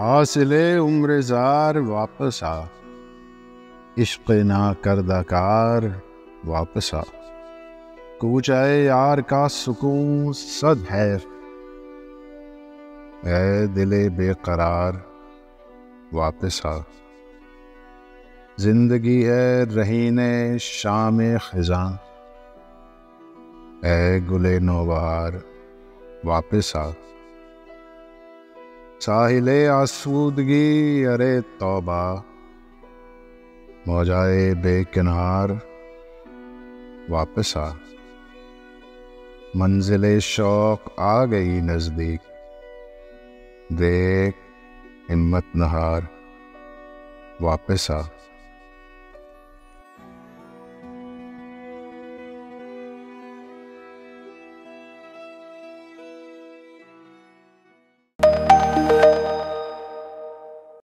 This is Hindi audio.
हासिले उम्र जार वापस आ, इश्क़ ना करदाकार वापस आ। कूच आए यार का सुकून सद है, ऐ दिले बेकरार वापस आ। जिंदगी है रहीने शाम खिज़ां, ऐ गुले नौबहार वापस आ। साहिले आसूदगी अरे तौबा, मौजाए बेकिनार वापस आ। मंजिले शौक आ गई नजदीक, देख हिम्मत नहार वापस आ।